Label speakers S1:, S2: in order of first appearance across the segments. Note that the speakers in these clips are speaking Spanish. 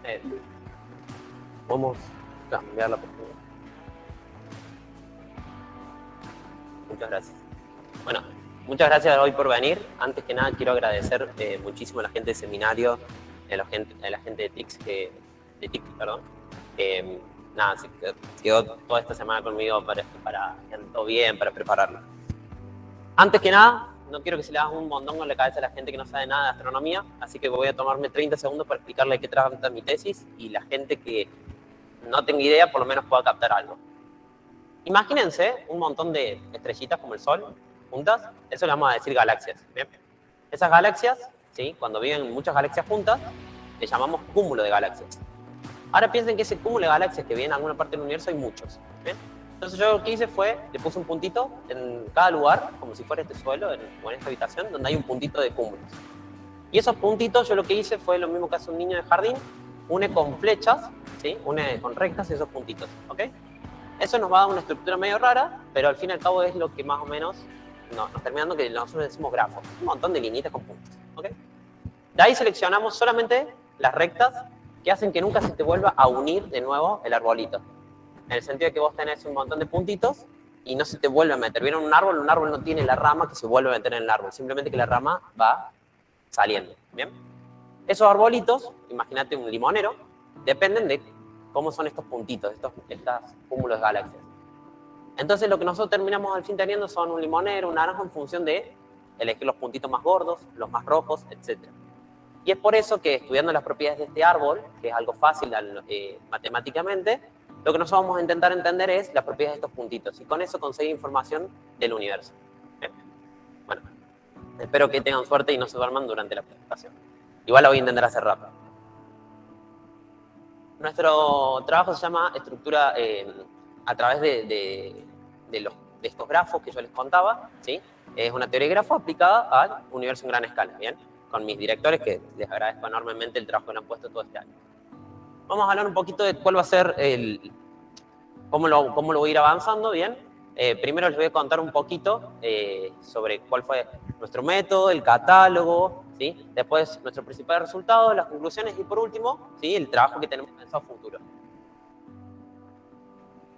S1: Eh, Vamos a cambiar la postura. Muchas gracias. Bueno, muchas gracias hoy por venir. Antes que nada, quiero agradecer muchísimo a la gente del seminario, a la gente de TICS, perdón, que nada, se quedó toda esta semana conmigo para todo bien, para prepararlo. Antes que nada, no quiero que se le haga un mondongo en la cabeza a la gente que no sabe nada de astronomía, así que voy a tomarme 30 segundos para explicarle qué trata mi tesis y la gente que no tenga idea por lo menos pueda captar algo. Imagínense un montón de estrellitas como el Sol juntas, eso le vamos a decir galaxias. ¿Bien? Esas galaxias, ¿sí? Cuando viven muchas galaxias juntas, le llamamos cúmulo de galaxias. Ahora piensen que ese cúmulo de galaxias que viene en alguna parte del universo hay muchos. ¿Bien? Entonces yo lo que hice fue, le puse un puntito en cada lugar, como si fuera este suelo o en esta habitación, donde hay un puntito de cúmulos. Y esos puntitos yo lo que hice fue lo mismo que hace un niño de jardín, une con flechas, ¿sí? Une con rectas esos puntitos, ¿ok? Eso nos va a dar una estructura medio rara, pero al fin y al cabo es lo que más o menos nos termina dando que nosotros decimos grafo. Un montón de lineitas con puntos, ¿ok? De ahí seleccionamos solamente las rectas que hacen que nunca se te vuelva a unir de nuevo el arbolito. En el sentido de que vos tenés un montón de puntitos y no se te vuelve a meter. ¿Vieron un árbol? Un árbol no tiene la rama que se vuelve a meter en el árbol. Simplemente que la rama va saliendo, ¿bien? Esos arbolitos, imagínate un limonero, dependen de cómo son estos puntitos, estos cúmulos de galaxias. Entonces lo que nosotros terminamos al fin teniendo son un limonero, un naranjo en función de elegir los puntitos más gordos, los más rojos, etc. Y es por eso que estudiando las propiedades de este árbol, que es algo fácil matemáticamente, lo que nosotros vamos a intentar entender es las propiedades de estos puntitos y con eso conseguir información del universo. Bueno, espero que tengan suerte y no se duerman durante la presentación. Igual la voy a intentar hacer rápido. Nuestro trabajo se llama estructura a través de estos grafos que yo les contaba, ¿sí? Es una teoría de grafo aplicada al universo en gran escala, ¿bien? Con mis directores, que les agradezco enormemente el trabajo que le han puesto todo este año. Vamos a hablar un poquito de cuál va a ser cómo lo voy a ir avanzando, ¿bien? Primero les voy a contar un poquito sobre cuál fue nuestro método, el catálogo, ¿sí? Después nuestros principales resultados, las conclusiones y por último, ¿sí? El trabajo que tenemos pensado a futuro.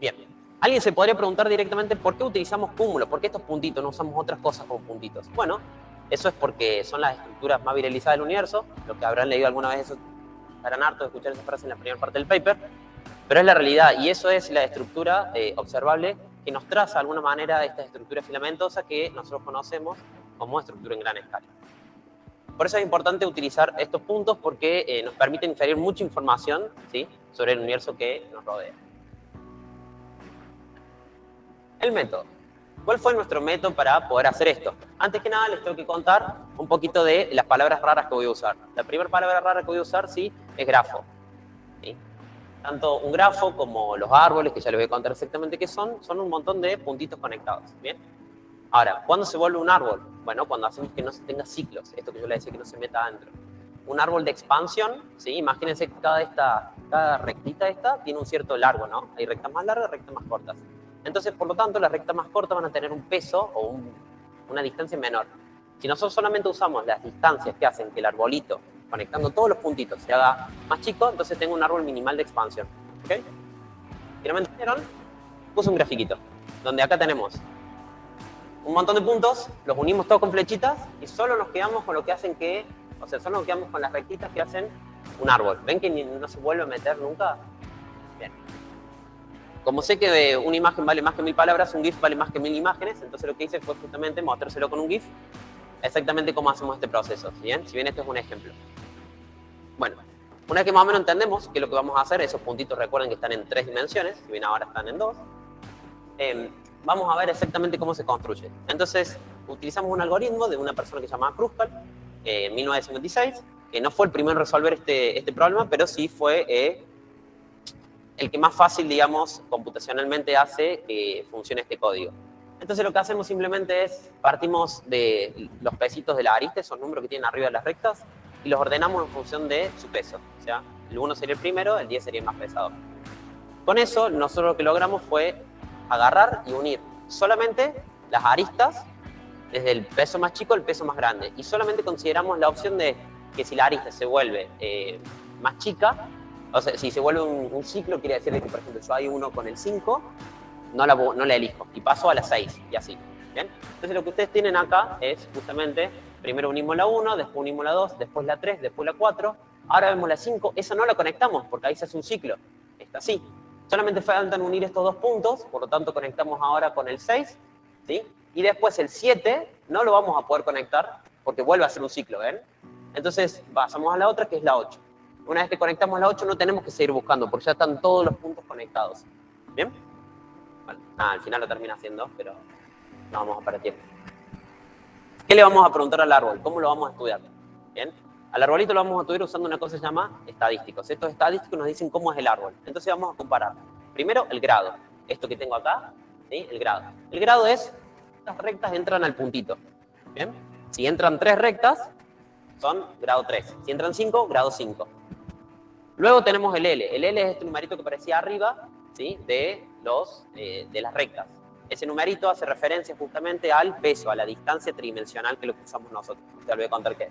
S1: Bien, alguien se podría preguntar directamente por qué utilizamos cúmulos, por qué estos puntitos, no usamos otras cosas como puntitos. Bueno, eso es porque son las estructuras más viralizadas del universo, lo que habrán leído alguna vez, eso estarán hartos de escuchar esa frase en la primera parte del paper, pero es la realidad y eso es la estructura observable que nos traza de alguna manera esta estructura filamentosa que nosotros conocemos como estructura en gran escala. Por eso es importante utilizar estos puntos porque nos permiten inferir mucha información, ¿sí? Sobre el universo que nos rodea. El método. ¿Cuál fue nuestro método para poder hacer esto? Antes que nada les tengo que contar un poquito de las palabras raras que voy a usar. La primera palabra rara que voy a usar, sí, es grafo. ¿Sí? Tanto un grafo como los árboles, que ya les voy a contar exactamente qué son un montón de puntitos conectados, ¿bien? Ahora, ¿cuándo se vuelve un árbol? Bueno, cuando hacemos que no se tenga ciclos, esto que yo les decía que no se meta adentro. Un árbol de expansión, ¿sí? Imagínense que cada rectita esta tiene un cierto largo, ¿no? Hay rectas más largas, rectas más cortas. Entonces, por lo tanto, las rectas más cortas van a tener un peso o una distancia menor. Si nosotros solamente usamos las distancias que hacen que el arbolito, conectando todos los puntitos, se haga más chico, entonces tengo un árbol minimal de expansión. ¿Ok? ¿Y no me entendieron? Puse un grafiquito, donde acá tenemos un montón de puntos, los unimos todos con flechitas y solo nos quedamos con lo que hacen que, o sea, solo nos quedamos con las rectitas que hacen un árbol. ¿Ven que no se vuelve a meter nunca? Bien. Como sé que una imagen vale más que 1000 palabras, un GIF vale más que 1000 imágenes, entonces lo que hice fue justamente mostrárselo con un GIF, exactamente cómo hacemos este proceso, ¿bien? Si bien esto es un ejemplo. Bueno, una vez que más o menos entendemos qué es lo que vamos a hacer, esos puntitos recuerden que están en 3 dimensiones, si bien ahora están en 2, vamos a ver exactamente cómo se construye. Entonces, utilizamos un algoritmo de una persona que se llama Kruskal, en 1956, que no fue el primero en resolver este problema, pero sí fue el que más fácil, digamos, computacionalmente hace que funcione este código. Entonces lo que hacemos simplemente es, partimos de los pesitos de la arista, esos números que tienen arriba de las rectas, y los ordenamos en función de su peso. O sea, el 1 sería el primero, el 10 sería el más pesado. Con eso, nosotros lo que logramos fue agarrar y unir solamente las aristas, desde el peso más chico al peso más grande. Y solamente consideramos la opción de que si la arista se vuelve más chica, O sea, si se vuelve un ciclo, quiere decir que, por ejemplo, yo hay uno con el 5, no la elijo, y paso a la 6, y así. ¿Bien? Entonces lo que ustedes tienen acá es justamente, primero unimos la 1, después unimos la 2, después la 3, después la 4, ahora vemos la 5, esa no la conectamos porque ahí se hace un ciclo, está así. Solamente faltan unir estos dos puntos, por lo tanto conectamos ahora con el 6, ¿sí? Y después el 7 no lo vamos a poder conectar porque vuelve a ser un ciclo, ¿ven? Entonces pasamos a la otra que es la 8. Una vez que conectamos la 8 no tenemos que seguir buscando porque ya están todos los puntos conectados. ¿Bien? Bueno, al final lo termina haciendo, pero no vamos a perder tiempo. ¿Qué le vamos a preguntar al árbol? ¿Cómo lo vamos a estudiar? ¿Bien? Al arbolito lo vamos a estudiar usando una cosa que se llama estadísticos. Estos estadísticos nos dicen cómo es el árbol. Entonces vamos a comparar. Primero, el grado. Esto que tengo acá, ¿sí? El grado. El grado es, las rectas entran al puntito. ¿Bien? Si entran 3 rectas, son grado 3. Si entran 5, grado 5. Luego tenemos el L. El L es este numerito que aparecía arriba, ¿sí? de las rectas. Ese numerito hace referencia justamente al peso, a la distancia tridimensional que lo usamos nosotros. Ya les voy a contar qué es.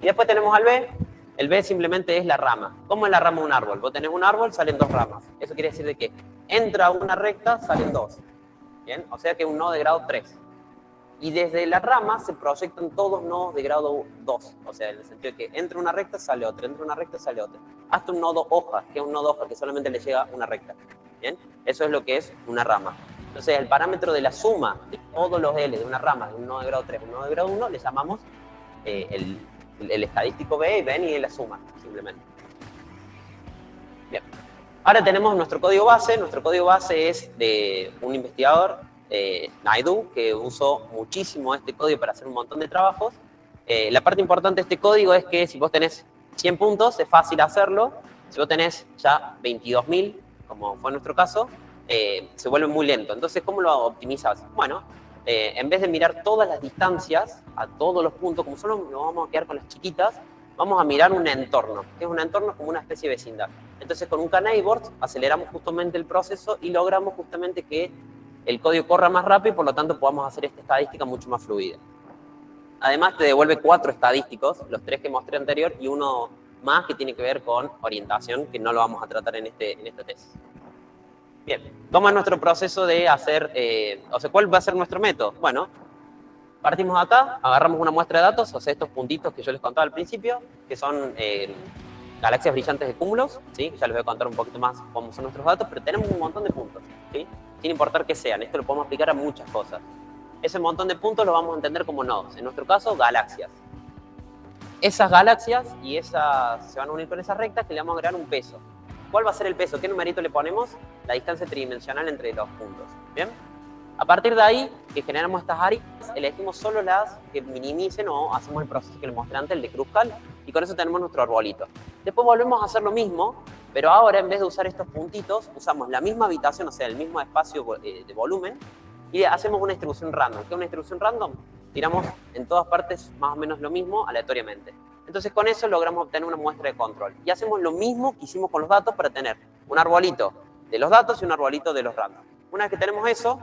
S1: Y después tenemos al B. El B simplemente es la rama. ¿Cómo es la rama de un árbol? Vos tenés un árbol, salen 2 ramas. Eso quiere decir de que entra una recta, salen 2. ¿Bien? O sea que es un nodo de grado 3. Y desde la rama se proyectan todos nodos de grado 2. O sea, en el sentido de que entra una recta, sale otra, entra una recta, sale otra. Hasta un nodo hoja, que es un nodo hoja que solamente le llega una recta. ¿Bien? Eso es lo que es una rama. Entonces, el parámetro de la suma de todos los L de una rama, de un nodo de grado 3 a un nodo de grado 1, le llamamos el estadístico B, y ven y la suma, simplemente. Bien. Ahora tenemos nuestro código base. Nuestro código base es de un investigador, Naidu, que usó muchísimo este código para hacer un montón de trabajos. La parte importante de este código es que si vos tenés 100 puntos, es fácil hacerlo. Si vos tenés ya 22.000, como fue nuestro caso, se vuelve muy lento. Entonces, ¿cómo lo optimizas? Bueno, en vez de mirar todas las distancias a todos los puntos, como solo nos vamos a quedar con las chiquitas, vamos a mirar un entorno, que es un entorno como una especie de vecindad. Entonces, con un K-Neighbors aceleramos justamente el proceso y logramos justamente que el código corra más rápido y por lo tanto podamos hacer esta estadística mucho más fluida. Además, te devuelve 4 estadísticos, los 3 que mostré anterior y uno más que tiene que ver con orientación, que no lo vamos a tratar en esta tesis. Bien, ¿cómo es nuestro proceso de hacer, o sea, cuál va a ser nuestro método? Bueno, partimos acá, agarramos una muestra de datos, o sea, estos puntitos que yo les contaba al principio, que son galaxias brillantes de cúmulos, ¿sí? Ya les voy a contar un poquito más cómo son nuestros datos, pero tenemos un montón de puntos, ¿sí? Sin importar que sean, esto lo podemos aplicar a muchas cosas. Ese montón de puntos lo vamos a entender como nodos, en nuestro caso, galaxias. Esas galaxias y esas se van a unir con esas rectas que le vamos a agregar un peso. ¿Cuál va a ser el peso? ¿Qué numerito le ponemos? La distancia tridimensional entre los puntos. ¿Bien? A partir de ahí, que generamos estas áreas, elegimos solo las que minimicen o hacemos el proceso que les mostré antes, el de Kruskal, y con eso tenemos nuestro arbolito. Después volvemos a hacer lo mismo, pero ahora en vez de usar estos puntitos, usamos la misma habitación, o sea, el mismo espacio de volumen, y hacemos una distribución random. ¿Qué es una distribución random? Tiramos en todas partes más o menos lo mismo aleatoriamente. Entonces con eso logramos obtener una muestra de control. Y hacemos lo mismo que hicimos con los datos para tener un arbolito de los datos y un arbolito de los random. Una vez que tenemos eso,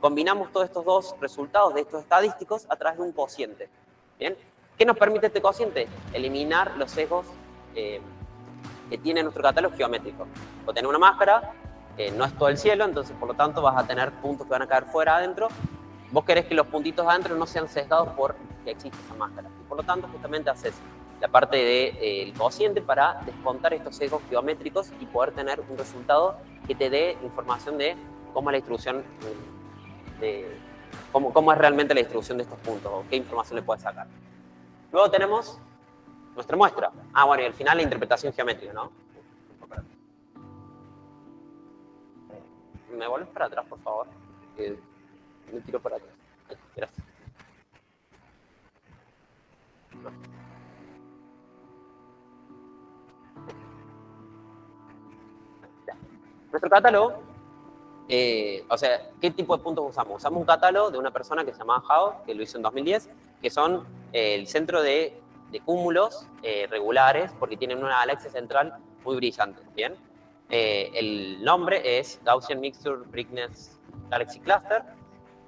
S1: combinamos todos estos dos resultados de estos estadísticos a través de un cociente. ¿Bien? ¿Qué nos permite este cociente? Eliminar los sesgos que tiene nuestro catálogo geométrico. O tener una máscara, no es todo el cielo, entonces por lo tanto vas a tener puntos que van a caer fuera adentro. Vos querés que los puntitos adentro no sean sesgados por que existe esa máscara. Y por lo tanto justamente haces la parte del cociente para descontar estos sesgos geométricos y poder tener un resultado que te dé información de cómo es la distribución, cómo es realmente la distribución de estos puntos o qué información le puedes sacar. Luego tenemos nuestra muestra. Bueno, y al final la interpretación geométrica, ¿no? ¿Me vuelves para atrás, por favor? Me tiro para atrás. Gracias. Nuestro catálogo, o sea, ¿qué tipo de puntos usamos? Usamos un catálogo de una persona que se llamaba Hao, que lo hizo en 2010, que son el centro de cúmulos regulares, porque tienen una galaxia central muy brillante, ¿bien? El nombre es Gaussian Mixture Brightness Galaxy Cluster,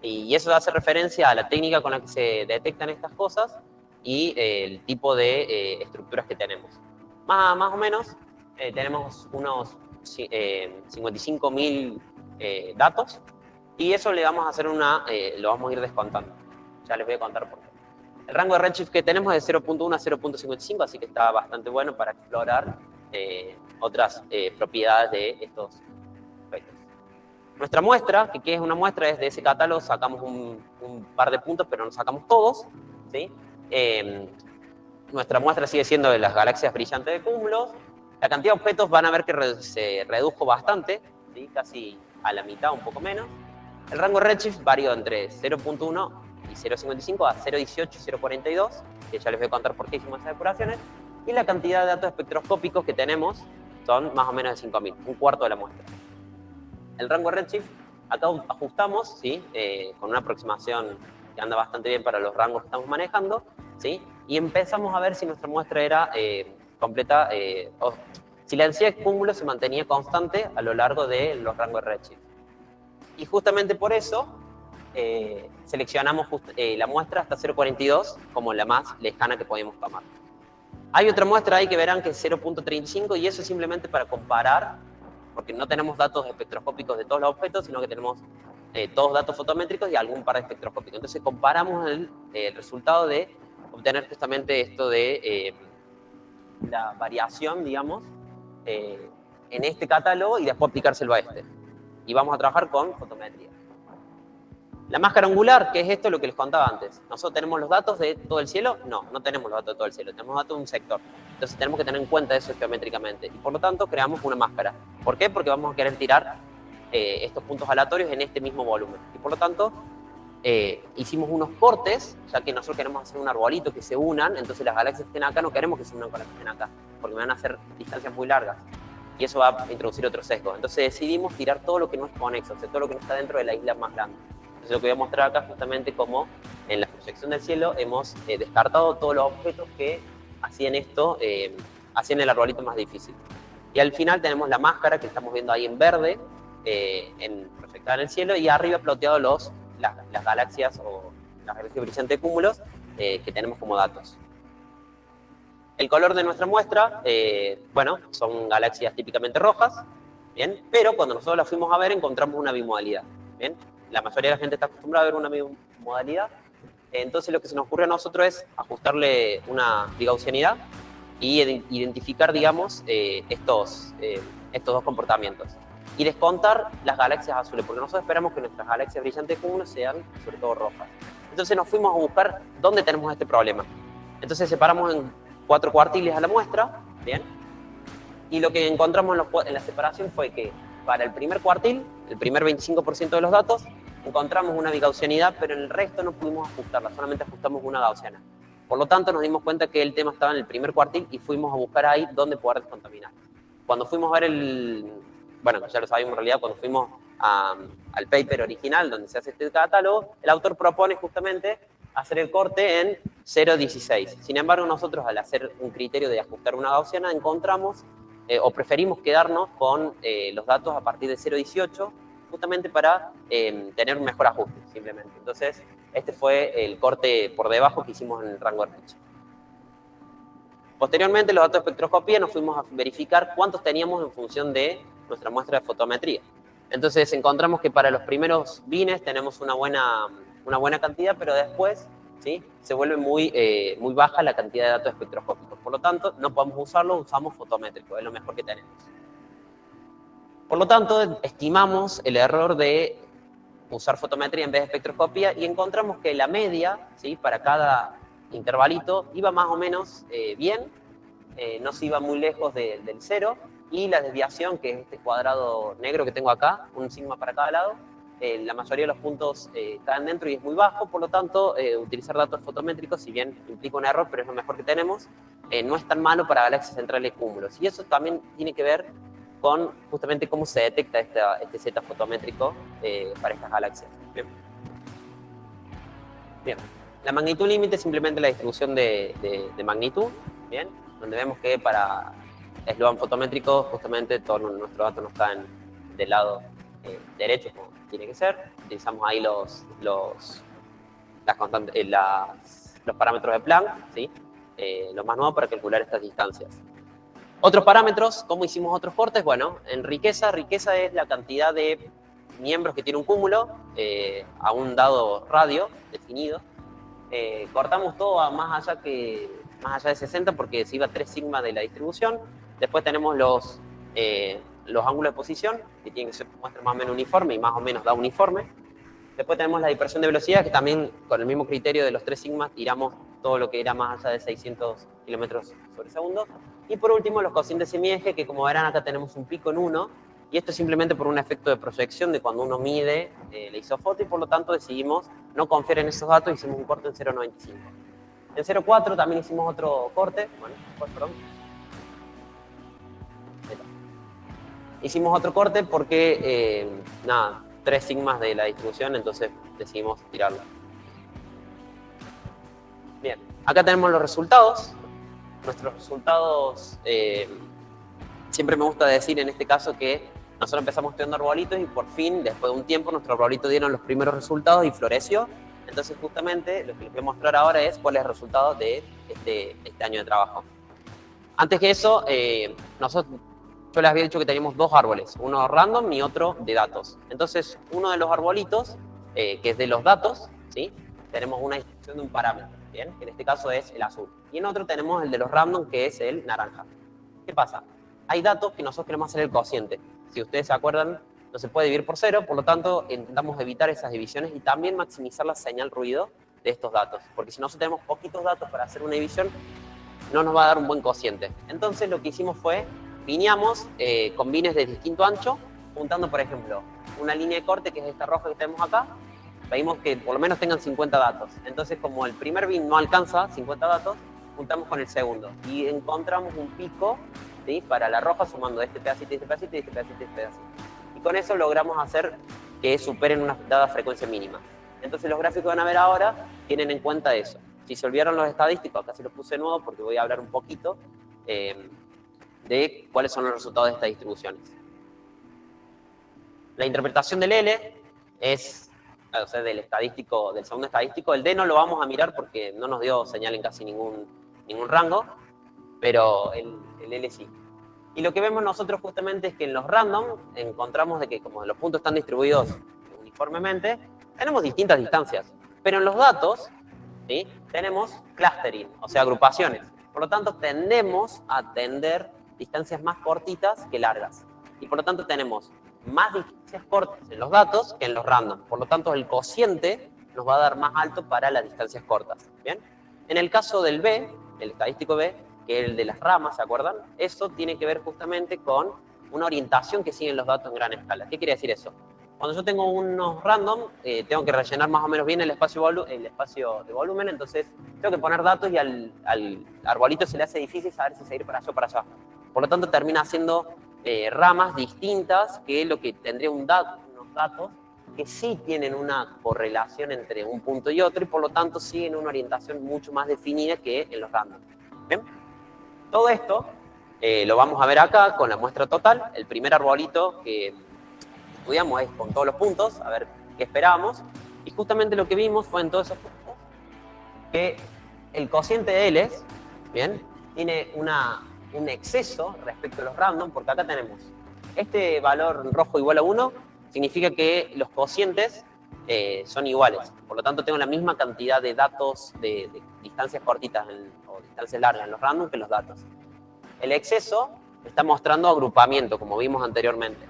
S1: y eso hace referencia a la técnica con la que se detectan estas cosas y el tipo de estructuras que tenemos. Más o menos, tenemos unos 55.000 datos, y eso le vamos a hacer lo vamos a ir descontando. Ya les voy a contar por qué. El rango de redshift que tenemos es de 0.1 a 0.55, así que está bastante bueno para explorar otras propiedades de estos objetos. Nuestra muestra, que es una muestra, es de ese catálogo, sacamos un par de puntos, pero no sacamos todos, ¿sí? Nuestra muestra sigue siendo de las galaxias brillantes de cúmulos. La cantidad de objetos van a ver que se redujo bastante, ¿sí? Casi a la mitad, un poco menos. El rango de redshift varió entre 0.1 y 0.55 a 0.18 y 0.42, que ya les voy a contar por qué hicimos esas depuraciones. Y la cantidad de datos espectroscópicos que tenemos son más o menos de 5.000, un cuarto de la muestra. El rango de redshift, acá ajustamos, ¿sí? Con una aproximación que anda bastante bien para los rangos que estamos manejando, ¿sí? Y empezamos a ver si nuestra muestra era completa, o si la densidad de cúmulos se mantenía constante a lo largo de los rangos de redshift. Y justamente por eso seleccionamos la muestra hasta 0.42 como la más lejana que podíamos tomar. Hay otra muestra ahí que verán que es 0.35, y eso es simplemente para comparar, porque no tenemos datos espectroscópicos de todos los objetos, sino que tenemos todos datos fotométricos y algún par de espectroscópicos. Entonces comparamos el resultado de obtener justamente esto de la variación, digamos, en este catálogo, y después aplicárselo a este. Y vamos a trabajar con fotometría. La máscara angular, que es esto lo que les contaba antes. ¿Nosotros tenemos los datos de todo el cielo? No, no tenemos los datos de todo el cielo, tenemos datos de un sector. Entonces tenemos que tener en cuenta eso geométricamente. Y por lo tanto creamos una máscara. ¿Por qué? Porque vamos a querer tirar estos puntos aleatorios en este mismo volumen. Y por lo tanto hicimos unos cortes, ya que nosotros queremos hacer un arbolito que se unan. Entonces las galaxias que estén acá no queremos que se unan con las que estén acá, porque me van a hacer distancias muy largas. Y eso va a introducir otro sesgo. Entonces decidimos tirar todo lo que no es conexo, o sea, todo lo que no está dentro de la isla más grande. Entonces lo que voy a mostrar acá justamente como en la proyección del cielo hemos descartado todos los objetos que hacían esto, hacían el arbolito más difícil. Y al final tenemos la máscara que estamos viendo ahí en verde, proyectada en el cielo, y arriba ploteado las galaxias o las galaxias brillantes de cúmulos que tenemos como datos. El color de nuestra muestra, bueno, son galaxias típicamente rojas, ¿bien? Pero cuando nosotros las fuimos a ver encontramos una bimodalidad, ¿bien? La mayoría de la gente está acostumbrada a ver una bimodalidad. Entonces lo que se nos ocurre a nosotros es ajustarle una bigaussianidad y identificar, digamos, estos dos comportamientos. Y descontar las galaxias azules, porque nosotros esperamos que nuestras galaxias brillantes de cúmulos sean sobre todo rojas. Entonces nos fuimos a buscar dónde tenemos este problema. Entonces separamos en 4 cuartiles a la muestra, ¿bien? Y lo que encontramos en la separación fue que para el primer cuartil, el primer 25% de los datos, encontramos una bigaussianidad, pero en el resto no pudimos ajustarla, solamente ajustamos una gaussiana. Por lo tanto, nos dimos cuenta que el tema estaba en el primer cuartil y fuimos a buscar ahí dónde poder descontaminar. Cuando fuimos a ver bueno, ya lo sabíamos en realidad, cuando fuimos al paper original donde se hace este catálogo, el autor propone justamente hacer el corte en 0.16. Sin embargo, nosotros al hacer un criterio de ajustar una gaussiana encontramos o preferimos quedarnos con los datos a partir de 0.18 justamente para tener un mejor ajuste, simplemente. Entonces, este fue el corte por debajo que hicimos en el rango de redshift. Posteriormente, los datos de espectroscopía nos fuimos a verificar cuántos teníamos en función de nuestra muestra de fotometría. Entonces, encontramos que para los primeros bines tenemos una buena cantidad, pero después, ¿sí?, se vuelve muy baja la cantidad de datos espectroscópicos. Por lo tanto, no podemos usarlo, usamos fotométrico, es lo mejor que tenemos. Por lo tanto, estimamos el error de usar fotometría en vez de espectroscopía y encontramos que la media, ¿sí?, para cada intervalito iba más o menos bien, no se iba muy lejos del cero, y la desviación, que es este cuadrado negro que tengo acá, un sigma para cada lado, la mayoría de los puntos caen dentro y es muy bajo. Por lo tanto, utilizar datos fotométricos, si bien implica un error, pero es lo mejor que tenemos, no es tan malo para galaxias centrales y cúmulos. Y eso también tiene que ver con justamente cómo se detecta este zeta fotométrico para estas galaxias. Bien. La magnitud límite es simplemente la distribución de magnitud, ¿bien?, donde vemos que para eslogan fotométrico justamente todos nuestros datos no están del lado derecho como tiene que ser. Utilizamos ahí los parámetros de Planck, ¿sí?, lo más nuevo para calcular estas distancias. Otros parámetros, ¿cómo hicimos otros cortes? Bueno, en riqueza es la cantidad de miembros que tiene un cúmulo a un dado radio definido. Cortamos todo a más allá de 60 porque se iba a 3 sigma de la distribución. Después tenemos los ángulos de posición, que tienen que ser muestra más o menos uniforme y más o menos da uniforme. Después tenemos la dispersión de velocidad, que también con el mismo criterio de los 3 sigmas tiramos todo lo que era más allá de 600 kilómetros sobre segundo. Y por último, los cocientes semieje, que como verán acá tenemos un pico en 1, y esto es simplemente por un efecto de proyección de cuando uno mide la isofoto, y por lo tanto decidimos no confiar en esos datos y hicimos un corte en 0.95. En 0.4 también hicimos otro corte, bueno, pues, perdón. Hicimos otro corte porque, nada, 3 sigmas de la distribución, entonces decidimos tirarlo. Bien, acá tenemos los resultados. Nuestros resultados, siempre me gusta decir en este caso que nosotros empezamos estudiando arbolitos y por fin, después de un tiempo, nuestros arbolitos dieron los primeros resultados y floreció. Entonces, justamente, lo que les voy a mostrar ahora es cuál es el resultado de este año de trabajo. Antes que eso, yo les había dicho que teníamos 2 árboles, uno random y otro de datos. Entonces, uno de los arbolitos, que es de los datos, ¿sí? Tenemos una distribución de un parámetro, ¿bien? Que en este caso es el azul. Y en otro tenemos el de los random, que es el naranja. ¿Qué pasa? Hay datos que nosotros queremos hacer el cociente. Si ustedes se acuerdan, no se puede dividir por 0, por lo tanto, intentamos evitar esas divisiones y también maximizar la señal ruido de estos datos. Porque si nosotros tenemos poquitos datos para hacer una división, no nos va a dar un buen cociente. Entonces, lo que hicimos fue, piñamos con bines de distinto ancho, juntando, por ejemplo, una línea de corte, que es esta roja que tenemos acá. Pedimos que por lo menos tengan 50 datos. Entonces, como el primer bin no alcanza 50 datos, juntamos con el segundo. Y encontramos un pico, ¿sí?, para la roja, sumando este pedacito, este pedacito, este pedacito, este pedacito. Y con eso logramos hacer que superen una dada frecuencia mínima. Entonces, los gráficos que van a ver ahora tienen en cuenta eso. Si se olvidaron los estadísticos, acá se los puse de nuevo porque voy a hablar un poquito de cuáles son los resultados de estas distribuciones. La interpretación del L es, o sea, del segundo estadístico. El D no lo vamos a mirar porque no nos dio señal en casi ningún rango, pero el L sí. Y lo que vemos nosotros justamente es que en los random encontramos de que como los puntos están distribuidos uniformemente, tenemos distintas distancias. Pero en los datos, ¿sí?, tenemos clustering, o sea, agrupaciones. Por lo tanto, tendemos a tender distancias más cortitas que largas. Y por lo tanto, tenemos más distancias cortas en los datos que en los random. Por lo tanto, el cociente nos va a dar más alto para las distancias cortas. ¿Bien? En el caso del B, el estadístico B, que es el de las ramas, ¿se acuerdan? Eso tiene que ver justamente con una orientación que siguen los datos en gran escala. ¿Qué quiere decir eso? Cuando yo tengo unos random, tengo que rellenar más o menos bien el espacio de volumen, entonces tengo que poner datos y al arbolito se le hace difícil saber si seguir para allá o para allá. Por lo tanto, termina haciendo ramas distintas que lo que tendría unos datos que sí tienen una correlación entre un punto y otro y por lo tanto siguen una orientación mucho más definida que en los random. ¿Bien? Todo esto lo vamos a ver acá con la muestra total. El primer arbolito que estudiamos es con todos los puntos, a ver qué esperábamos. Y justamente lo que vimos fue en todos esos puntos que el cociente de L, ¿bien?, tiene un exceso respecto a los random, porque acá tenemos este valor rojo igual a 1, significa que los cocientes son iguales. Por lo tanto, tengo la misma cantidad de datos de distancias cortitas o distancias largas en los random que en los datos. El exceso está mostrando agrupamiento, como vimos anteriormente.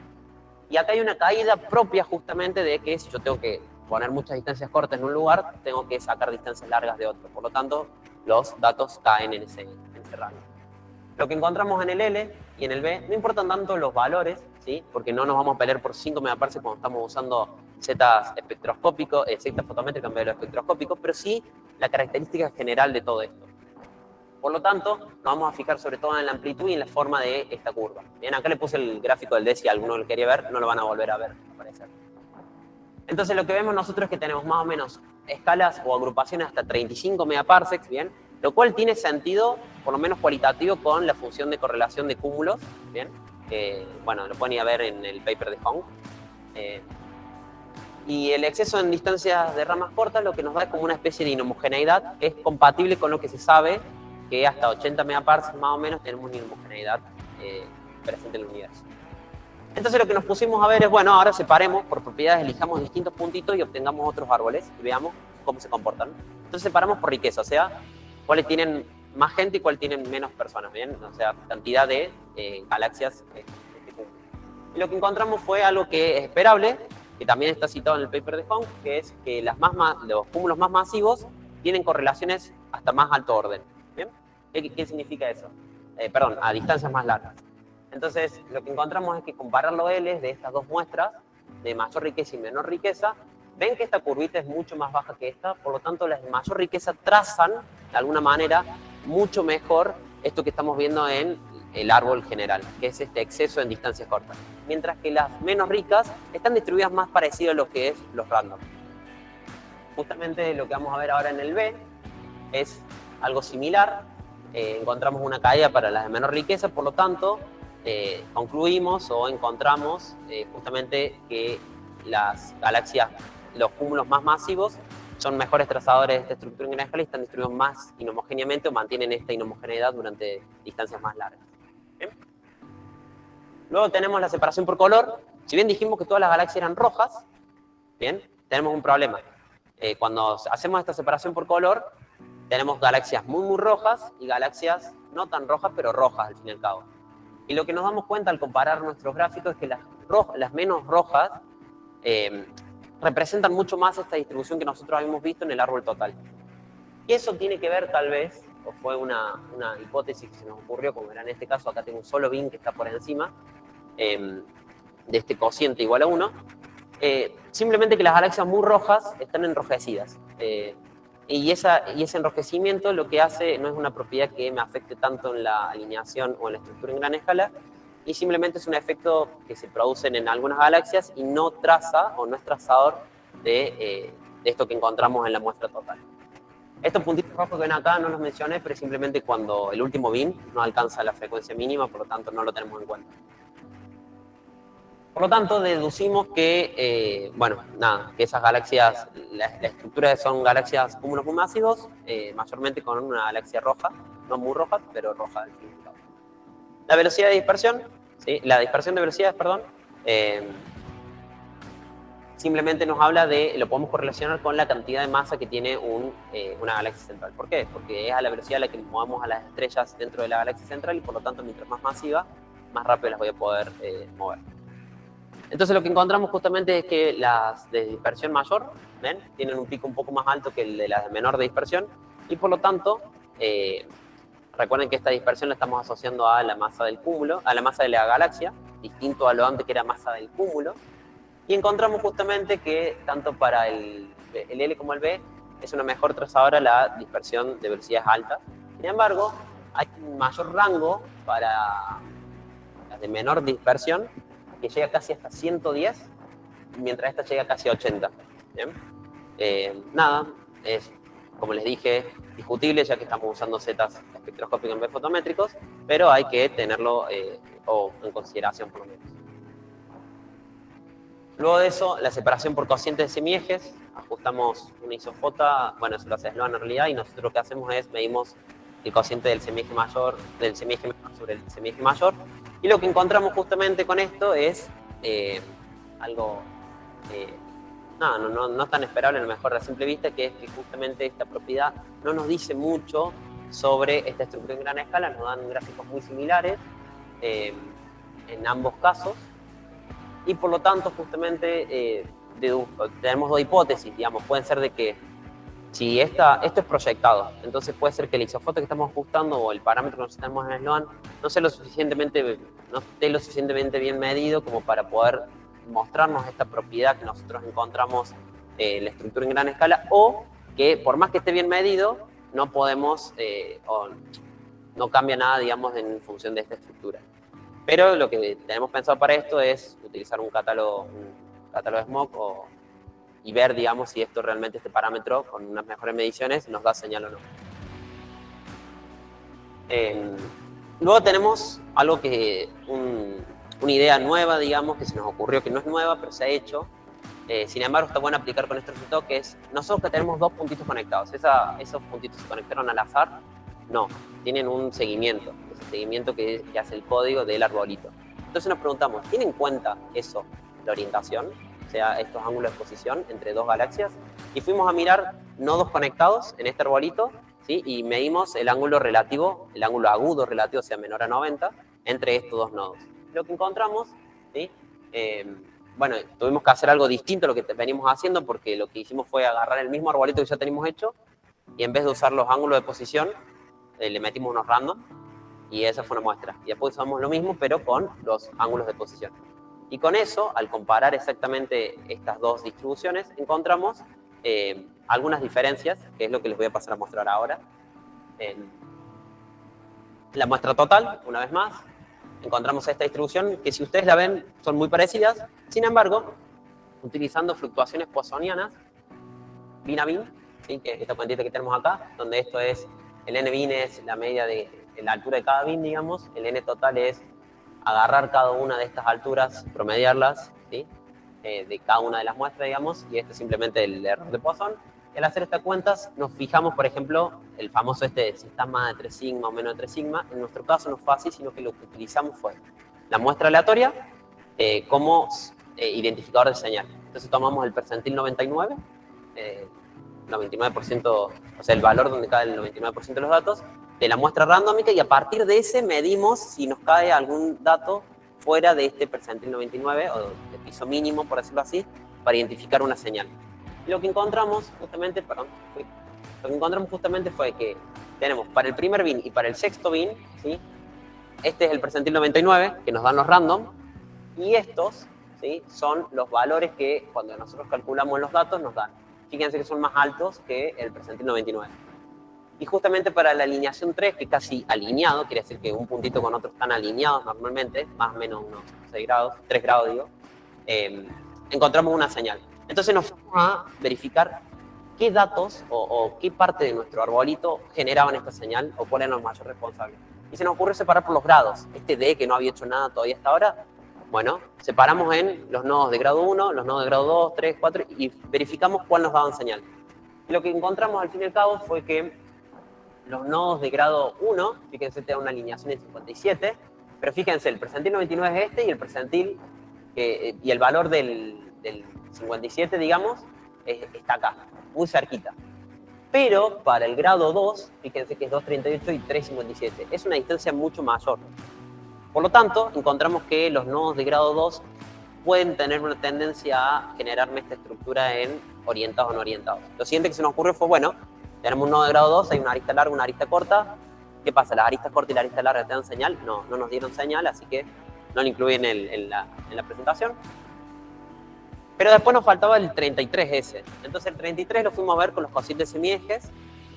S1: Y acá hay una caída propia justamente de que si yo tengo que poner muchas distancias cortas en un lugar, tengo que sacar distancias largas de otro. Por lo tanto, los datos caen en ese rango. Lo que encontramos en el L y en el B, no importan tanto los valores, ¿sí?, porque no nos vamos a pelear por 5 megaparsecs cuando estamos usando zetas espectroscópicos, zetas fotométricas en vez de los espectroscópicos, pero sí la característica general de todo esto. Por lo tanto, nos vamos a fijar sobre todo en la amplitud y en la forma de esta curva. Bien, acá le puse el gráfico del D, si alguno lo quería ver, no lo van a volver a ver, al parecer. Entonces, lo que vemos nosotros es que tenemos más o menos escalas o agrupaciones hasta 35 megaparsecs, ¿bien?, lo cual tiene sentido, por lo menos cualitativo, con la función de correlación de cúmulos, ¿bien? Bueno, lo pueden ir a ver en el paper de Hong. Y el exceso en distancias de ramas cortas lo que nos da es como una especie de inhomogeneidad, que es compatible con lo que se sabe, que hasta 80 megaparsecs más o menos tenemos una inhomogeneidad presente en el universo. Entonces lo que nos pusimos a ver es, bueno, ahora separemos por propiedades, elijamos distintos puntitos y obtengamos otros árboles y veamos cómo se comportan. Entonces separamos por riqueza, o sea, cuáles tienen más gente y cuáles tienen menos personas, ¿bien? O sea, cantidad de galaxias. Y lo que encontramos fue algo que es esperable, que también está citado en el paper de Hong, que es que los cúmulos más masivos tienen correlaciones hasta más alto orden. ¿Bien? ¿Qué significa eso? Perdón, a distancias más largas. Entonces, lo que encontramos es que comparar los L de estas dos muestras, de mayor riqueza y menor riqueza, ven que esta curvita es mucho más baja que esta, por lo tanto, las de mayor riqueza trazan, de alguna manera, mucho mejor esto que estamos viendo en el árbol general, que es este exceso en distancias cortas. Mientras que las menos ricas están distribuidas más parecido a lo que es los random. Justamente lo que vamos a ver ahora en el B es algo similar. Encontramos una caída para las de menor riqueza, por lo tanto, concluimos o encontramos justamente que las galaxias, los cúmulos más masivos, son mejores trazadores de esta estructura en gran escala y están distribuidos más inhomogéneamente o mantienen esta inhomogeneidad durante distancias más largas. ¿Bien? Luego tenemos la separación por color. Si bien dijimos que todas las galaxias eran rojas, bien, tenemos un problema. Cuando hacemos esta separación por color, tenemos galaxias muy rojas y galaxias no tan rojas, pero rojas al fin y al cabo. Y lo que nos damos cuenta al comparar nuestros gráficos es que las menos rojas representan mucho más esta distribución que nosotros habíamos visto en el árbol total. Y eso tiene que ver tal vez, o fue una hipótesis que se nos ocurrió, como era en este caso, acá tengo un solo bin que está por encima de este cociente igual a 1, simplemente que las galaxias muy rojas están enrojecidas. Y ese enrojecimiento lo que hace no es una propiedad que me afecte tanto en la alineación o en la estructura en gran escala, y simplemente es un efecto que se produce en algunas galaxias y no traza o no es trazador de esto que encontramos en la muestra total. Estos puntitos rojos que ven acá no los mencioné, pero simplemente cuando el último bin no alcanza la frecuencia mínima, por lo tanto no lo tenemos en cuenta. Por lo tanto, deducimos que, que esas galaxias, la estructura son galaxias cúmulos muy masivos, mayormente con una galaxia roja, no muy roja, pero roja al fin y al cabo. La velocidad de dispersión, ¿sí? La dispersión de velocidades, perdón, simplemente nos habla lo podemos correlacionar con la cantidad de masa que tiene una galaxia central. ¿Por qué? Porque es a la velocidad a la que movemos a las estrellas dentro de la galaxia central y por lo tanto, mientras más masiva, más rápido las voy a poder mover. Entonces lo que encontramos justamente es que las de dispersión mayor, ¿ven? Tienen un pico un poco más alto que el de las de menor de dispersión y por lo tanto, recuerden que esta dispersión la estamos asociando a la masa del cúmulo, a la masa de la galaxia, distinto a lo antes que era masa del cúmulo, y encontramos justamente que tanto para el L como el B es una mejor trazadora la dispersión de velocidades altas. Sin embargo, hay un mayor rango para las de menor dispersión, que llega casi hasta 110, mientras esta llega casi a 80. ¿Bien? Nada, es, como les dije, discutible, ya que estamos usando zetas espectroscópicos en vez de fotométricos, pero hay que tenerlo en consideración por lo menos. Luego de eso, la separación por cocientes de semiejes, ajustamos una isofota, bueno, eso lo hace Sloan en realidad, y nosotros lo que hacemos es medimos el cociente del semieje mayor, sobre el semieje mayor, y lo que encontramos justamente con esto es algo no tan esperable a lo mejor a simple vista, que es que justamente esta propiedad no nos dice mucho sobre esta estructura en gran escala, nos dan gráficos muy similares en ambos casos, y por lo tanto justamente tenemos dos hipótesis, digamos, pueden ser de que si esto es proyectado, entonces puede ser que el isofoto que estamos ajustando o el parámetro que nosotros tenemos en Sloan no esté lo suficientemente bien medido como para poder mostrarnos esta propiedad que nosotros encontramos en la estructura en gran escala, o que por más que esté bien medido, no podemos, o no cambia nada, digamos, en función de esta estructura. Pero lo que tenemos pensado para esto es utilizar un catálogo de SMOC y ver, digamos, si esto realmente, este parámetro, con unas mejores mediciones, nos da señal o no. Luego tenemos algo que, una idea nueva, digamos, que se nos ocurrió, que no es nueva, pero se ha hecho. Sin embargo, está bueno aplicar con este resultado, que es, nosotros que tenemos dos puntitos conectados, esos puntitos se conectaron al azar, No, tienen un seguimiento, ese seguimiento que hace el código del arbolito. Entonces nos preguntamos, ¿tiene en cuenta eso, la orientación? O sea, estos ángulos de posición entre dos galaxias. Y fuimos a mirar nodos conectados en este arbolito, ¿sí? Y medimos el ángulo relativo, el ángulo agudo relativo, o sea, menor a 90, entre estos dos nodos. Lo que encontramos, ¿sí? Bueno, tuvimos que hacer algo distinto a lo que venimos haciendo porque lo que hicimos fue agarrar el mismo arbolito que ya teníamos hecho y en vez de usar los ángulos de posición, le metimos unos random y esa fue una muestra. Y después usamos lo mismo, pero con los ángulos de posición. Y con eso, al comparar exactamente estas dos distribuciones, encontramos algunas diferencias, que es lo que les voy a pasar a mostrar ahora. La muestra total, una vez más, encontramos esta distribución, que si ustedes la ven, son muy parecidas. Sin embargo, utilizando fluctuaciones poissonianas, bin a bin, ¿sí? Que esta cuantita que tenemos acá, donde esto es, el n bin es la media de la altura de cada bin, digamos, el n total es agarrar cada una de estas alturas, promediarlas, ¿sí? De cada una de las muestras, digamos, y este es simplemente el error de Poisson. Y al hacer estas cuentas, nos fijamos, por ejemplo, el famoso si está más de 3 sigma o menos de 3 sigma. En nuestro caso no fue así, sino que lo que utilizamos fue la muestra aleatoria como identificador de señal. Entonces tomamos el percentil 99, 99%, o sea, el valor donde cae el 99% de los datos, de la muestra randómica, y a partir de ese medimos si nos cae algún dato fuera de este percentil 99, o de piso mínimo, por decirlo así, para identificar una señal. Y lo que encontramos justamente, fue que tenemos para el primer bin y para el sexto bin, ¿sí? Este es el percentil 99, que nos dan los random, y estos, ¿sí? Son los valores que cuando nosotros calculamos los datos nos dan. Fíjense que son más altos que el percentil 99. Y justamente para la alineación 3, que casi alineado, quiere decir que un puntito con otro están alineados normalmente, más o menos unos 6 grados, 3 grados digo, encontramos una señal. Entonces nos fuimos a verificar qué datos o qué parte de nuestro arbolito generaban esta señal o cuál era el mayor responsable. Y se nos ocurrió separar por los grados. Este D, que no había hecho nada todavía hasta ahora, bueno, separamos en los nodos de grado 1, los nodos de grado 2, 3, 4 y verificamos cuál nos daban señal. Y lo que encontramos al fin y al cabo fue que los nodos de grado 1, fíjense, te da una alineación en 57, pero fíjense, el percentil 99 es este y el percentil, y el valor del 57, digamos, está acá, muy cerquita. Pero para el grado 2, fíjense que es 2.38 y 3.57, es una distancia mucho mayor. Por lo tanto, encontramos que los nodos de grado 2 pueden tener una tendencia a generarme esta estructura en orientados o no orientados. Lo siguiente que se nos ocurrió fue, bueno, tenemos un nodo de grado 2, hay una arista larga, una arista corta. ¿Qué pasa? ¿Las aristas cortas y la arista larga te dan señal? No, no nos dieron señal, así que no lo incluí en la presentación. Pero después nos faltaba el 33S. Entonces el 33 lo fuimos a ver con los cocientes semiejes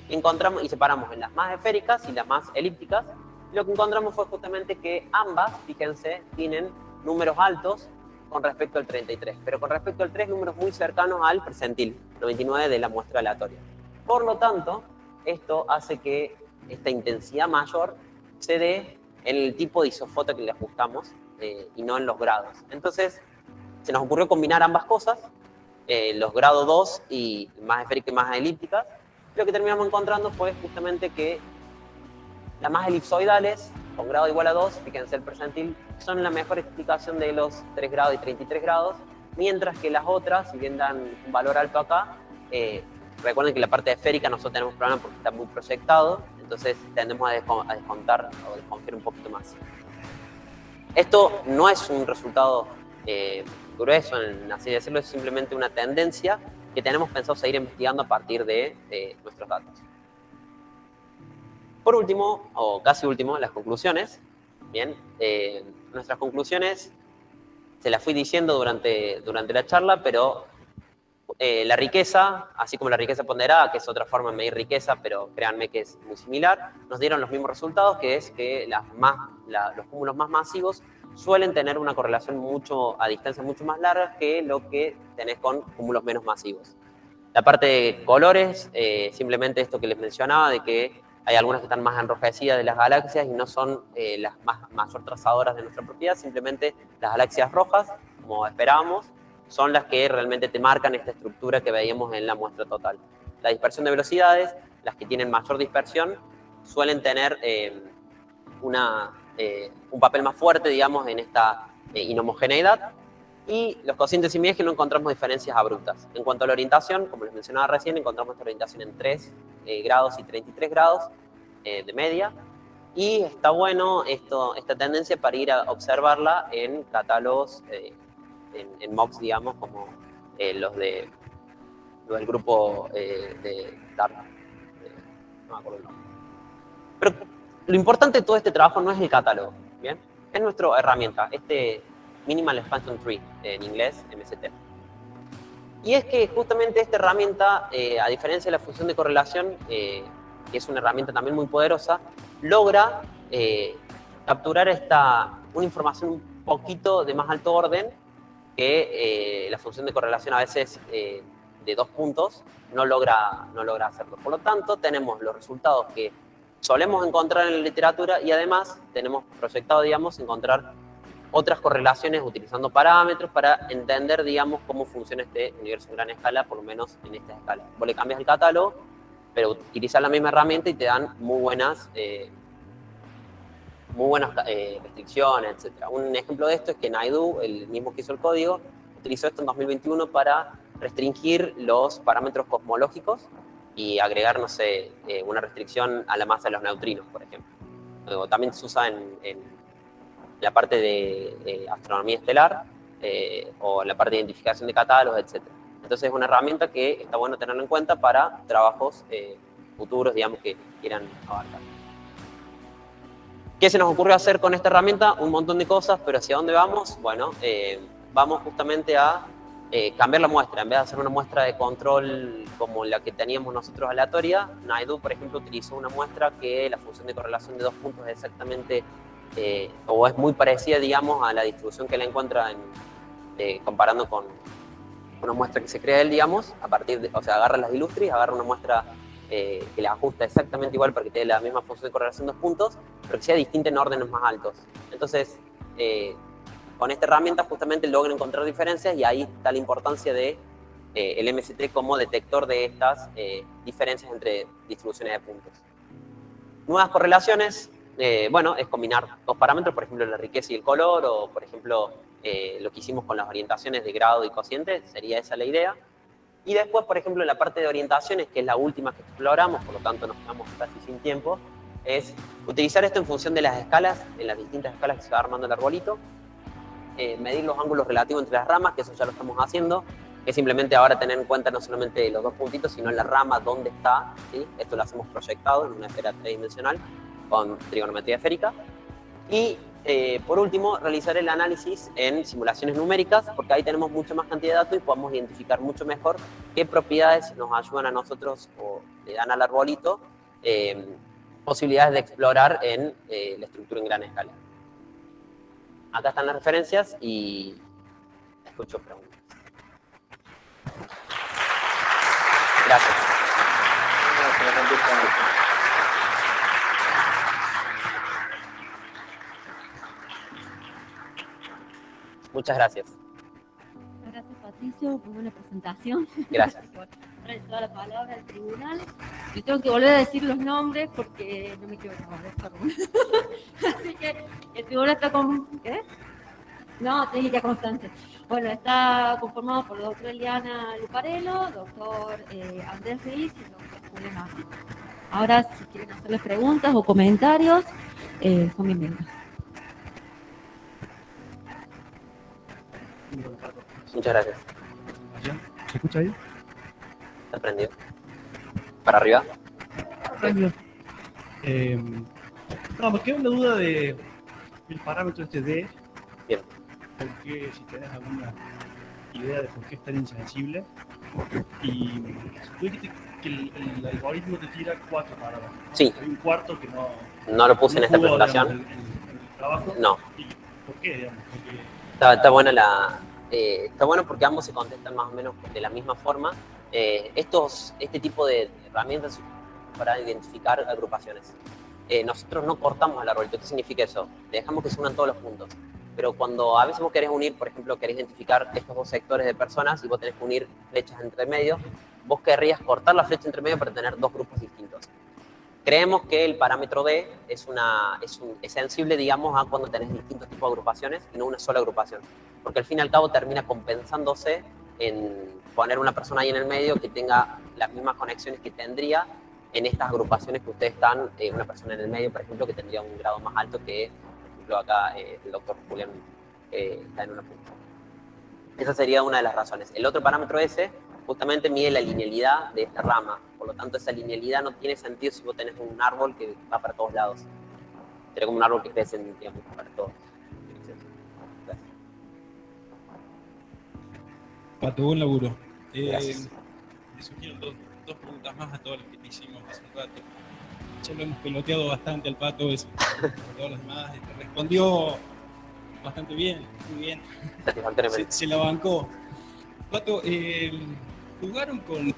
S1: y encontramos y separamos en las más esféricas y las más elípticas. Y lo que encontramos fue justamente que ambas, fíjense, tienen números altos con respecto al 33, pero con respecto al 3, números muy cercanos al percentil 99 de la muestra aleatoria. Por lo tanto, esto hace que esta intensidad mayor se dé en el tipo de isofoto que le ajustamos y no en los grados. Entonces, se nos ocurrió combinar ambas cosas, los grados 2 y más esféricas y más elípticas. Lo que terminamos encontrando fue justamente que las más elipsoidales, con grado igual a 2, fíjense el percentil, son la mejor explicación de los 3 grados y 33 grados, mientras que las otras, si bien dan un valor alto acá, recuerden que la parte esférica nosotros tenemos problemas porque está muy proyectado, entonces tendemos a descontar o desconfiar un poquito más. Esto no es un resultado grueso, así decirlo, es simplemente una tendencia que tenemos pensado seguir investigando a partir de nuestros datos. Por último, o casi último, las conclusiones. Bien, nuestras conclusiones se las fui diciendo durante la charla, pero la riqueza, así como la riqueza ponderada, que es otra forma de medir riqueza, pero créanme que es muy similar, nos dieron los mismos resultados, que es que los cúmulos más masivos suelen tener una correlación a distancias mucho más largas que lo que tenés con cúmulos menos masivos. La parte de colores, simplemente esto que les mencionaba, de que hay algunas que están más enrojecidas de las galaxias y no son las mayor trazadoras de nuestra propiedad, simplemente las galaxias rojas, como esperábamos, son las que realmente te marcan esta estructura que veíamos en la muestra total. La dispersión de velocidades, las que tienen mayor dispersión, suelen tener un papel más fuerte, digamos, en esta inhomogeneidad. Y los cocientes similares que no encontramos diferencias abruptas. En cuanto a la orientación, como les mencionaba recién, encontramos esta orientación en 3 grados y 33 grados de media. Y está bueno esta tendencia para ir a observarla en catálogos, en mocks, digamos, como los del grupo de Dart. No me acuerdo el nombre. Pero lo importante de todo este trabajo no es el catálogo, ¿bien? Es nuestra herramienta, Minimal Expansion Tree, en inglés, MST. Y es que justamente esta herramienta, a diferencia de la función de correlación, que es una herramienta también muy poderosa, logra capturar una información un poquito de más alto orden que la función de correlación a veces de 2 puntos no logra hacerlo. Por lo tanto, tenemos los resultados que solemos encontrar en la literatura y además tenemos proyectado, digamos, encontrar otras correlaciones utilizando parámetros para entender, digamos, cómo funciona este universo en gran escala, por lo menos en esta escala. Vos le cambias el catálogo, pero utilizas la misma herramienta y te dan muy buenas restricciones, etc. Un ejemplo de esto es que Naidu, el mismo que hizo el código, utilizó esto en 2021 para restringir los parámetros cosmológicos y agregar, no sé, una restricción a la masa de los neutrinos, por ejemplo. O también se usa en la parte de astronomía estelar o la parte de identificación de catálogos, etc. Entonces es una herramienta que está bueno tenerlo en cuenta para trabajos futuros, digamos, que quieran abarcar. ¿Qué se nos ocurrió hacer con esta herramienta? Un montón de cosas, pero ¿hacia dónde vamos? Bueno, vamos justamente a cambiar la muestra. En vez de hacer una muestra de control como la que teníamos nosotros aleatoria, Naidu, por ejemplo, utilizó una muestra que la función de correlación de 2 puntos es exactamente, o es muy parecida, digamos, a la distribución que la encuentra comparando con una muestra que se crea él, digamos, a partir de, o sea, agarra las Illustris, agarra una muestra que la ajusta exactamente igual para que tenga la misma función de correlación de 2 puntos, pero que sea distinta en órdenes más altos. Entonces, con esta herramienta justamente logran encontrar diferencias y ahí está la importancia de el MST como detector de estas diferencias entre distribuciones de puntos. Nuevas correlaciones, bueno, es combinar 2 parámetros, por ejemplo, la riqueza y el color, o por ejemplo, lo que hicimos con las orientaciones de grado y cociente, sería esa la idea. Y después, por ejemplo, la parte de orientaciones, que es la última que exploramos, por lo tanto nos quedamos casi sin tiempo, es utilizar esto en función de las escalas, en las distintas escalas que se va armando el arbolito, medir los ángulos relativos entre las ramas, que eso ya lo estamos haciendo, que simplemente ahora tener en cuenta no solamente los 2 puntitos, sino la rama dónde está, ¿sí? Esto lo hacemos proyectado en una esfera tridimensional con trigonometría esférica. Y por último, realizar el análisis en simulaciones numéricas, porque ahí tenemos mucha más cantidad de datos y podemos identificar mucho mejor qué propiedades nos ayudan a nosotros o le dan al arbolito posibilidades de explorar en la estructura en gran escala. Acá están las referencias y escucho preguntas. Gracias. Muchas gracias.
S2: Gracias, Patricio, por una presentación.
S1: Gracias.
S2: Por traer toda la palabra al tribunal. Yo tengo que volver a decir los nombres porque no me quiero acordar, perdón. Así que el tribunal está con... ¿Qué? No, técnica constante. Bueno, está conformado por la doctora Eliana Luparello, doctor Andrés Ruiz y doctor Julio Martí. Ahora, si quieren hacerles preguntas o comentarios, son bienvenidos.
S1: Muchas gracias.
S3: ¿Se escucha ahí?
S1: ¿Está prendido? ¿Para arriba?
S3: Prendido. No, me queda una duda de el parámetro este D.
S1: Bien.
S3: Porque si tenés alguna idea de por qué es tan insensible. Y tú dijiste que el algoritmo te tira 4 parámetros.
S1: Sí.
S3: Hay un cuarto que no...
S1: No lo puse en esta
S3: jugó,
S1: presentación.
S3: digamos, el trabajo.
S1: No.
S3: ¿Y por qué, digamos? Porque...
S1: Está buena está bueno porque ambos se contestan más o menos de la misma forma. Este tipo de herramientas para identificar agrupaciones. Nosotros no cortamos el arbolito. ¿Qué significa eso? Dejamos que se unan todos los puntos. Pero cuando a veces vos querés unir, por ejemplo, querés identificar estos 2 sectores de personas y vos tenés que unir flechas entre medio, vos querrías cortar la flecha entre medio para tener 2 grupos distintos. Creemos que el parámetro D es sensible, digamos, a cuando tenés distintos tipos de agrupaciones y no una sola agrupación. Porque al fin y al cabo termina compensándose en poner una persona ahí en el medio que tenga las mismas conexiones que tendría en estas agrupaciones que ustedes están, una persona en el medio, por ejemplo, que tendría un grado más alto que, por ejemplo, acá el doctor Julián está en una punta. Esa sería una de las razones. El otro parámetro S justamente mide la linealidad de esta rama. Por lo tanto, esa linealidad no tiene sentido si vos tenés un árbol que va para todos lados. Sería como un árbol que crece, digamos, para todos.
S4: Pato, buen laburo.
S1: Gracias.
S4: Me surgieron dos preguntas más a todas las que te hicimos hace un rato. Ya lo hemos peloteado bastante al Pato, por todos los demás. Respondió bastante bien, muy bien.
S1: Satisfactoriamente.
S4: Se la bancó. Pato, jugaron con el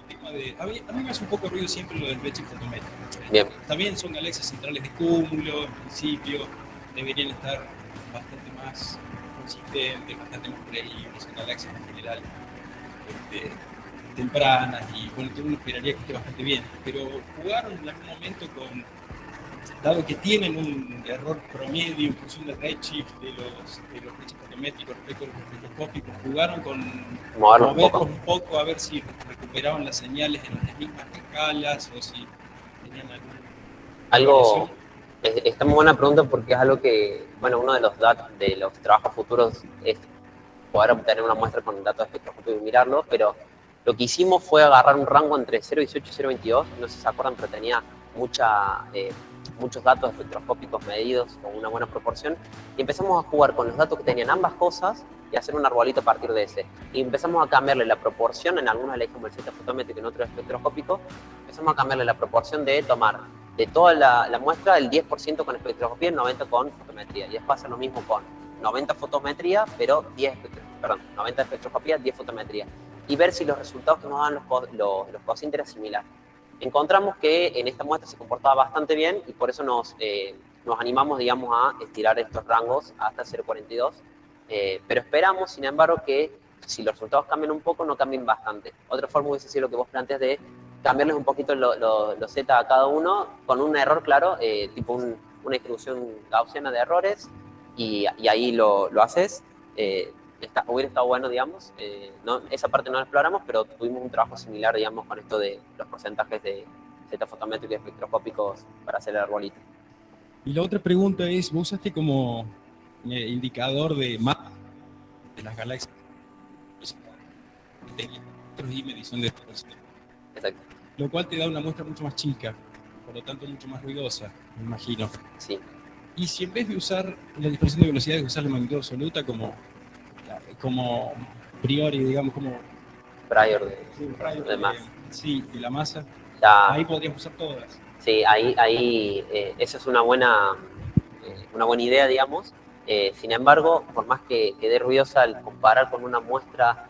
S4: tema de... A mí me hace un poco de ruido siempre lo del redshift fotométrico.
S1: Bien.
S4: También son galaxias centrales de cúmulo, en principio deberían estar bastante más consistentes, bastante más creíbles, son galaxias en general tempranas y bueno, todo uno esperaría que esté bastante bien, pero jugaron en algún momento con, dado que tienen un error promedio en función del redshift de los redshift fotométricos respecto a los espectroscópicos, jugaron con moverlos un poco a ver si recuperaban las señales en las mismas escalas o si tenían
S1: algo. Está muy buena pregunta porque es algo que, bueno, uno de los trabajos futuros es poder obtener una muestra con datos espectroscópicos y mirarlo, pero lo que hicimos fue agarrar un rango entre 0,18 y 0,22, no sé si se acuerdan, pero tenía muchos datos espectroscópicos medidos con una buena proporción, y empezamos a jugar con los datos que tenían ambas cosas y hacer un arbolito a partir de ese. Y empezamos a cambiarle la proporción, en algunos le dijimos el Z fotométrico y en otros espectroscópico, empezamos a cambiarle la proporción de tomar de toda la muestra el 10% con espectroscopía y el 90% con fotometría. Y después hacer lo mismo con 90 fotometría, pero 90 espectroscopía, 10 fotometría. Y ver si los resultados que nos dan los cocientes eran similares. Encontramos que en esta muestra se comportaba bastante bien y por eso nos animamos, digamos, a estirar estos rangos hasta 0,42. Pero esperamos, sin embargo, que si los resultados cambian un poco, no cambien bastante. Otra forma hubiese sido lo que vos planteas de cambiarles un poquito los Z a cada uno con un error claro, tipo una distribución gaussiana de errores, y ahí lo haces. Hubiera estado bueno, digamos. Esa parte no la exploramos, pero tuvimos un trabajo similar, digamos, con esto de los porcentajes de Z fotométricos y espectroscópicos para hacer el arbolito.
S4: Y la otra pregunta es, vos usaste como indicador de mapa de las galaxias y medición de esfuerzo.
S1: Exacto.
S4: Lo cual te da una muestra mucho más chica, por lo tanto mucho más ruidosa, me imagino.
S1: Sí.
S4: Y si en vez de usar la dispersión de velocidades, usar la magnitud absoluta como priori, digamos, como
S1: Prior
S4: de
S1: masa.
S4: Sí, de la masa, ahí podríamos usar todas.
S1: Sí, ahí esa es una buena idea, digamos. Sin embargo, por más que quede ruidosa al comparar con una muestra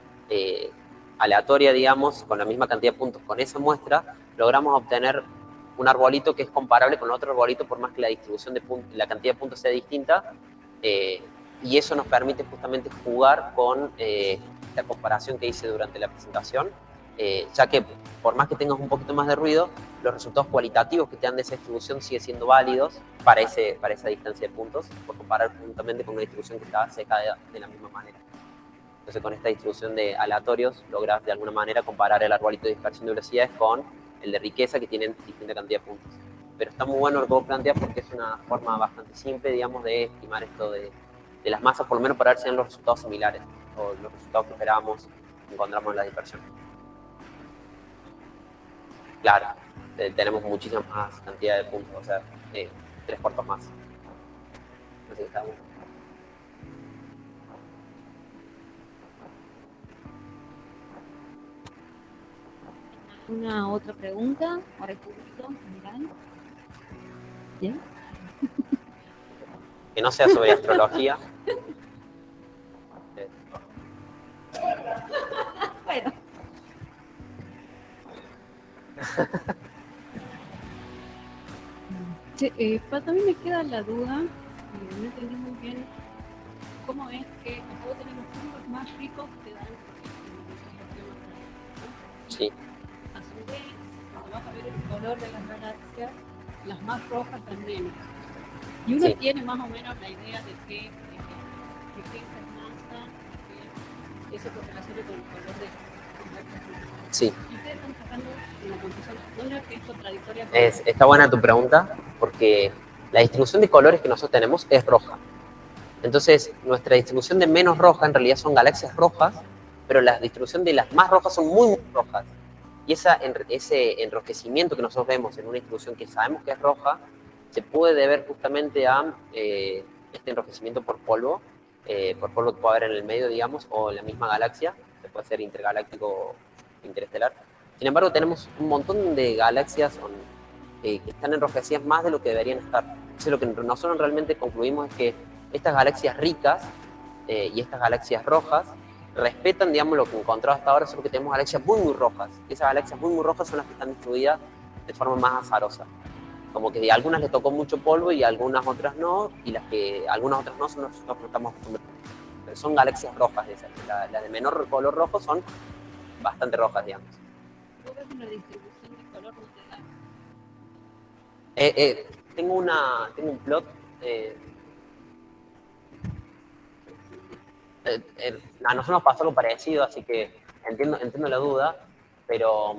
S1: aleatoria, digamos, con la misma cantidad de puntos con esa muestra, logramos obtener un arbolito que es comparable con otro arbolito por más que la distribución de la cantidad de puntos sea distinta, y eso nos permite justamente jugar con la comparación que hice durante la presentación, ya que por más que tengas un poquito más de ruido, los resultados cualitativos que te dan de esa distribución siguen siendo válidos para esa distancia de puntos, por comparar juntamente con una distribución que está seca de la misma manera. Entonces, con esta distribución de aleatorios, logras de alguna manera comparar el arbolito de dispersión de velocidades con el de riqueza, que tienen distinta cantidad de puntos. Pero está muy bueno lo que vos planteas porque es una forma bastante simple, digamos, de estimar esto de las masas, por lo menos para ver si dan los resultados similares o los resultados que esperábamos encontramos en la dispersión. Claro, tenemos muchísima más cantidad de puntos, o sea, 3 cuartos más. Así que está bueno.
S2: ¿Una otra pregunta? Ahora el público general. ¿Bien?
S1: Que no sea sobre astrología.
S2: Bueno.
S5: Para mí me queda la duda, no entendí muy bien cómo es que nosotros tenemos puntos más ricos que dan
S1: Sí.
S5: a su vez, cuando vas a ver el color de las galaxias, las más rojas están menos. Y uno
S1: Sí.
S5: tiene más o menos la idea de qué es esa masa, que eso correlaciona con el color de las galaxias.
S1: Sí.
S5: Y ustedes están sacando una conclusión, ¿no era que es contradictoria con
S1: Está buena tu pregunta, porque la distribución de colores que nosotros tenemos es roja. Entonces, nuestra distribución de menos roja en realidad son galaxias rojas, pero la distribución de las más rojas son muy, muy rojas. Y ese enrojecimiento que nosotros vemos en una distribución que sabemos que es roja, se puede deber justamente a este enrojecimiento por polvo que puede haber en el medio, digamos, o en la misma galaxia, que puede ser intergaláctico o interestelar. Sin embargo, tenemos un montón de galaxias que están enrojecidas más de lo que deberían estar. Entonces, lo que nosotros realmente concluimos es que estas galaxias ricas y estas galaxias rojas respetan, digamos, lo que encontramos hasta ahora, solo que tenemos galaxias muy, muy rojas. Y esas galaxias muy, muy rojas son las que están distribuidas de forma más azarosa. Como que a algunas les tocó mucho polvo y a algunas otras no, y las que algunas otras no son las que no estamos acostumbrados. Pero son galaxias rojas esas. Las de menor color rojo son bastante rojas, digamos.
S5: vos ves una distribución de color no te da?
S1: Tengo un plot. A nosotros nos pasó algo parecido, así que entiendo la duda, pero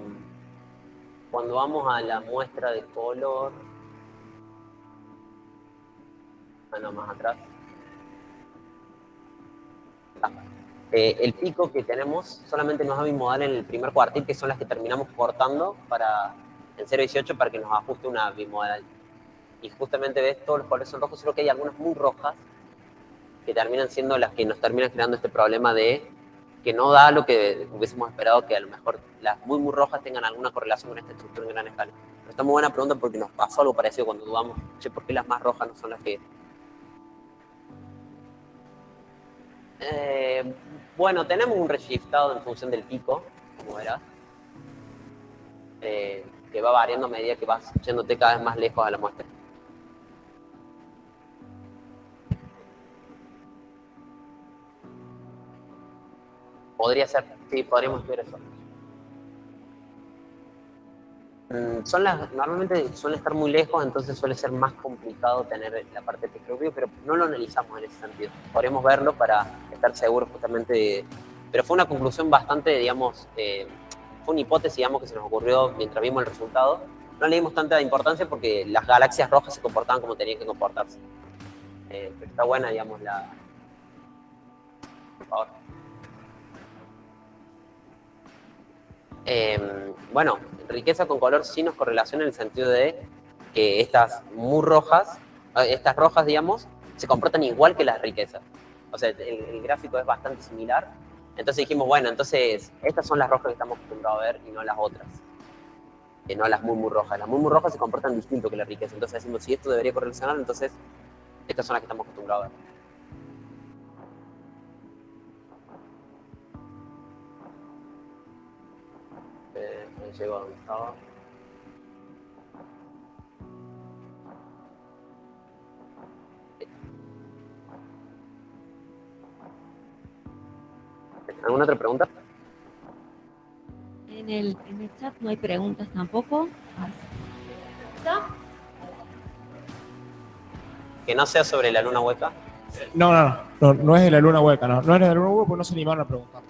S1: cuando vamos a la muestra de color, más atrás, el pico que tenemos solamente nos da bimodal en el primer cuartil, que son las que terminamos cortando en 0.18 para que nos ajuste una bimodal. Y justamente ves, todos los colores son rojos, solo que hay algunas muy rojas que terminan siendo las que nos terminan creando este problema de que no da lo que hubiésemos esperado, que a lo mejor las muy, muy rojas tengan alguna correlación con esta estructura en gran escala. Pero está muy buena pregunta porque nos pasó algo parecido cuando dudamos, che, ¿por qué las más rojas no son las que...? Bueno, tenemos un reshiftado en función del pico, como verás, que va variando a medida que vas yéndote cada vez más lejos a la muestra. Podría ser, sí, podríamos ver eso. Normalmente suelen estar muy lejos, entonces suele ser más complicado tener la parte de espectroscopio, pero no lo analizamos en ese sentido. Podríamos verlo para estar seguros justamente pero fue una conclusión bastante, digamos, fue una hipótesis, digamos, que se nos ocurrió mientras vimos el resultado. No le dimos tanta importancia porque las galaxias rojas se comportaban como tenían que comportarse. Pero está buena, digamos, Por favor. Bueno, riqueza con color sí nos correlaciona en el sentido de que estas rojas, digamos, se comportan igual que las riquezas. O sea, el gráfico es bastante similar. Entonces dijimos, bueno, entonces estas son las rojas que estamos acostumbrados a ver y no las otras. No las muy, muy rojas. Las muy, muy rojas se comportan distinto que la riqueza. Entonces decimos, si esto debería correlacionar, entonces estas son las que estamos acostumbrados a ver. Me llego a donde estaba. ¿Alguna otra pregunta?
S2: En el chat no hay preguntas tampoco. ¿Está?
S1: Que no sea sobre la luna hueca.
S6: No es de la luna hueca, no es de la luna hueca porque no se animaron a preguntar.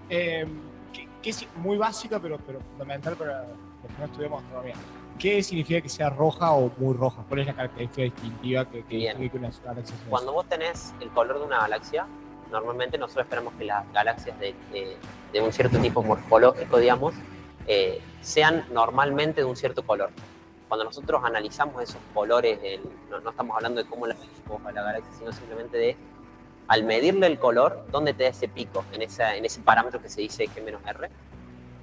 S6: Que es muy básica, pero fundamental para los que no estudiamos astronomía. ¿Qué significa que sea roja o muy roja? ¿Cuál es la característica distintiva que distingue que una galaxia sea?
S1: Cuando vos tenés el color de una galaxia, normalmente nosotros esperamos que las galaxias de un cierto tipo morfológico, digamos, sean normalmente de un cierto color. Cuando nosotros analizamos esos colores, no estamos hablando de cómo la galaxia, sino simplemente de, al medirle el color, dónde te da ese pico, en ese parámetro que se dice G-R.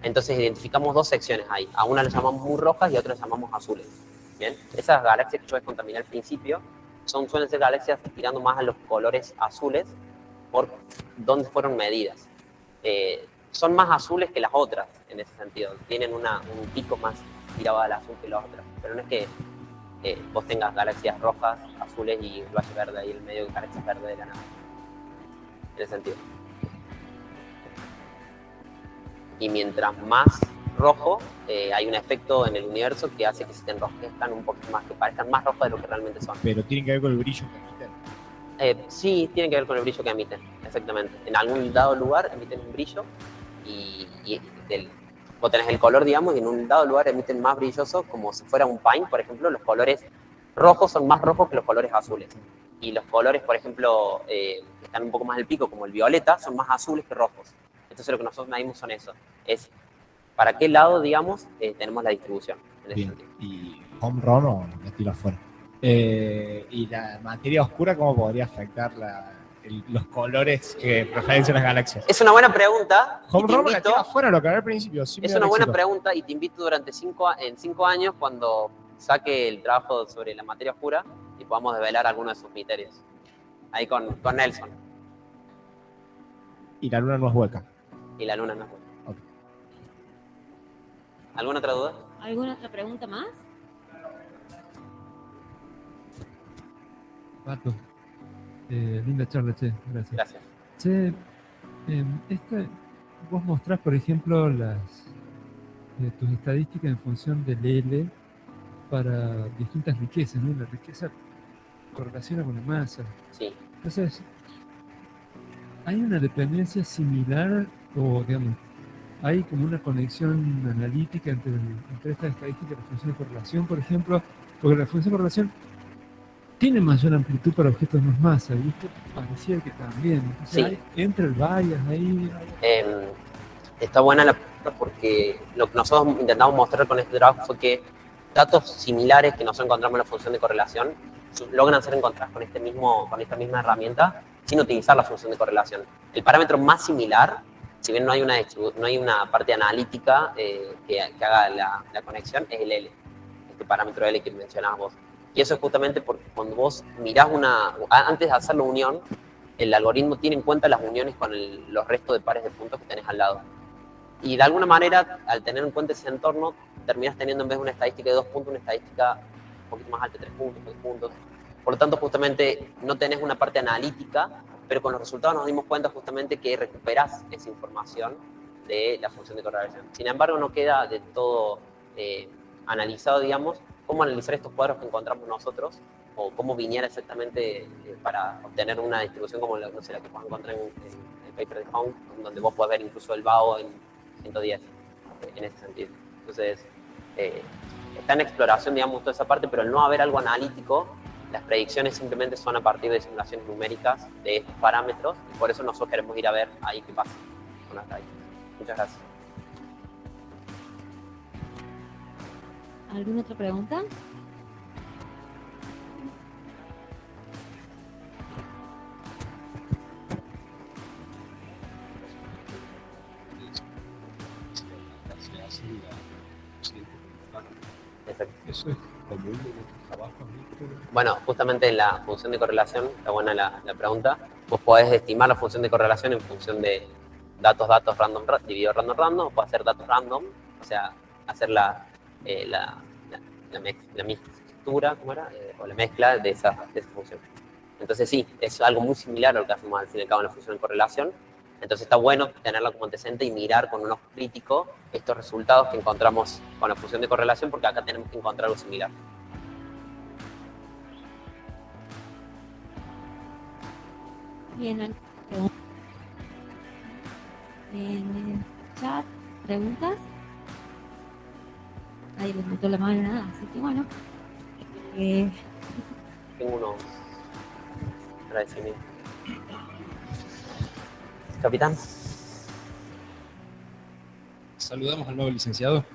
S1: Entonces identificamos dos secciones ahí. A una las llamamos muy rojas y a otra las llamamos azules. Bien, esas galaxias que yo les contaminé al principio suelen ser galaxias tirando más a los colores azules por dónde fueron medidas. Son más azules que las otras en ese sentido. Tienen un pico más tirado al azul que las otras. Pero no es que vos tengas galaxias rojas, azules y un valle verde ahí en el medio de galaxias verdes de la nada. En ese sentido. Y mientras más rojo, hay un efecto en el universo que hace que se te enrojezcan un poquito más, que parezcan más rojos de lo que realmente son.
S6: Pero tiene que ver con el brillo que emiten.
S1: Sí, tiene que ver con el brillo que emiten, exactamente. En algún dado lugar emiten un brillo y vos tenés el color, digamos, y en un dado lugar emiten más brilloso, como si fuera un paint, por ejemplo. Los colores rojos son más rojos que los colores azules. Y los colores, por ejemplo, que están un poco más del pico, como el violeta, son más azules que rojos. Entonces lo que nosotros medimos son eso. Es para qué lado, digamos, tenemos la distribución. En ese
S6: Bien.
S1: sentido.
S6: ¿Y home run o me tiro afuera? ¿Y la materia oscura cómo podría afectar los colores que preferencian las galaxias?
S1: Es una buena pregunta.
S6: Home
S1: y te
S6: run me la
S1: invito-
S6: tiro afuera, lo que hablé al principio. sin
S1: Es
S6: miedo
S1: una
S6: al
S1: buena
S6: éxito.
S1: pregunta y te invito durante 5 años, cuando saque el trabajo sobre la materia oscura, y podamos develar algunos de sus misterios. Ahí con Nelson.
S6: Y la luna no es hueca.
S1: Y la luna no es buena.
S6: Ok.
S1: ¿Alguna otra duda?
S2: ¿Alguna otra pregunta más?
S7: Pato. Linda charla, che. Gracias.
S1: Gracias.
S7: Che, vos mostrás, por ejemplo, tus estadísticas en función del L para distintas riquezas, ¿no? La riqueza correlaciona con la masa.
S1: Sí.
S7: Entonces, ¿hay una dependencia similar o, digamos, hay como una conexión analítica entre estas estadísticas y la función de correlación, por ejemplo? Porque la función de correlación tiene mayor amplitud para objetos más masa, y esto parecía que también. Entonces,
S1: Sí.
S7: entra el bias ahí.
S1: Está buena la pregunta porque lo que nosotros intentamos mostrar con este trabajo fue que datos similares que nosotros encontramos en la función de correlación logran ser encontrados con esta misma herramienta sin utilizar la función de correlación. El parámetro más similar, si bien no hay una parte analítica que haga la conexión, es el L, este parámetro L que mencionabas vos. Y eso es justamente porque cuando vos mirás antes de hacer la unión, el algoritmo tiene en cuenta las uniones con los restos de pares de puntos que tenés al lado. Y de alguna manera, al tener en cuenta ese entorno, terminas teniendo en vez de una estadística de 2 puntos, una estadística un poquito más alta, 3 puntos, 4 puntos. Por lo tanto, justamente no tenés una parte analítica, pero con los resultados nos dimos cuenta justamente que recuperás esa información de la función de correlación. Sin embargo, no queda de todo analizado, digamos, cómo analizar estos cuadros que encontramos nosotros, o cómo viniera exactamente para obtener una distribución como la que puedes encontrar en el paper de Hong, donde vos podés ver incluso el BAO en 110, en ese sentido. Entonces, está en exploración, digamos, toda esa parte, pero al no haber algo analítico, las predicciones simplemente son a partir de simulaciones numéricas de estos parámetros, y por eso nosotros queremos ir a ver ahí qué pasa con las estadísticas. Muchas gracias.
S2: ¿Alguna otra pregunta?
S1: Exacto.
S7: Eso es común en nuestros trabajos, ¿no?
S1: Bueno, justamente en la función de correlación, está buena la pregunta, vos podés estimar la función de correlación en función de datos random dividido random, o podés hacer datos random, o sea, hacer la mixtura, ¿cómo era? O la mezcla de esa función. Entonces sí, es algo muy similar a lo que hacemos al fin y al cabo en la función de correlación. Entonces está bueno tenerla como antecedente y mirar con un ojo crítico estos resultados que encontramos con la función de correlación, porque acá tenemos que encontrar algo similar.
S2: Bien, en el chat, ¿preguntas? Ahí les meto la mano, nada, así que bueno.
S1: Tengo unos agradecimientos. Capitán.
S4: Saludamos al nuevo licenciado.